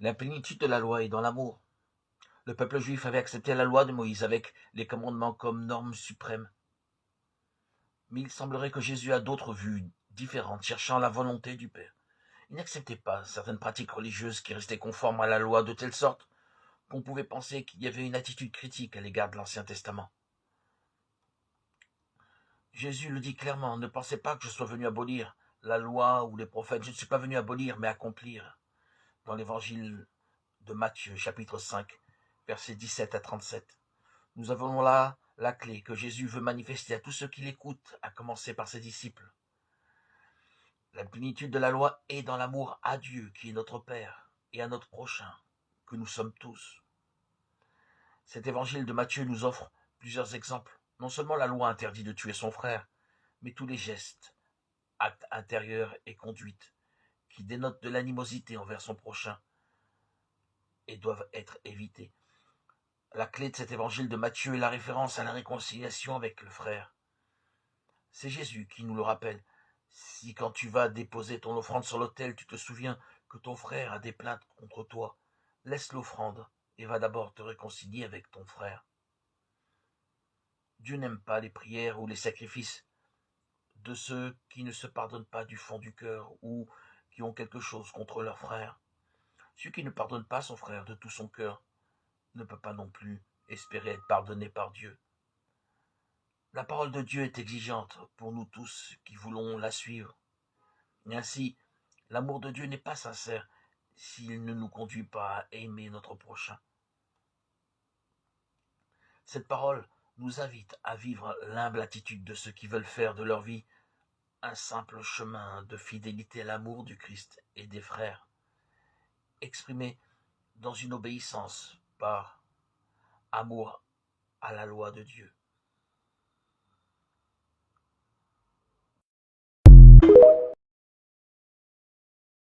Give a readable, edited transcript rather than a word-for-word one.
La plénitude de la loi est dans l'amour. Le peuple juif avait accepté la loi de Moïse avec les commandements comme norme suprême. Mais il semblerait que Jésus a d'autres vues différentes, cherchant la volonté du Père. Il n'acceptait pas certaines pratiques religieuses qui restaient conformes à la loi de telle sorte qu'on pouvait penser qu'il y avait une attitude critique à l'égard de l'Ancien Testament. Jésus le dit clairement, ne pensez pas que je sois venu abolir la loi ou les prophètes, je ne suis pas venu abolir mais accomplir. Dans l'évangile de Matthieu, chapitre 5, versets 17 à 37. Nous avons là la clé que Jésus veut manifester à tous ceux qui l'écoutent, à commencer par ses disciples. La plénitude de la loi est dans l'amour à Dieu, qui est notre Père, et à notre prochain, que nous sommes tous. Cet évangile de Matthieu nous offre plusieurs exemples. Non seulement la loi interdit de tuer son frère, mais tous les gestes, actes intérieurs et conduites qui dénotent de l'animosité envers son prochain et doivent être évités. La clé de cet évangile de Matthieu est la référence à la réconciliation avec le frère. C'est Jésus qui nous le rappelle. Si quand tu vas déposer ton offrande sur l'autel, tu te souviens que ton frère a des plaintes contre toi, laisse l'offrande et va d'abord te réconcilier avec ton frère. Dieu n'aime pas les prières ou les sacrifices de ceux qui ne se pardonnent pas du fond du cœur ou qui ont quelque chose contre leur frère. Celui qui ne pardonne pas son frère de tout son cœur ne peut pas non plus espérer être pardonné par Dieu. La parole de Dieu est exigeante pour nous tous qui voulons la suivre. Et ainsi, l'amour de Dieu n'est pas sincère s'il ne nous conduit pas à aimer notre prochain. Cette parole nous invite à vivre l'humble attitude de ceux qui veulent faire de leur vie un simple chemin de fidélité à l'amour du Christ et des frères, exprimé dans une obéissance par amour à la loi de Dieu.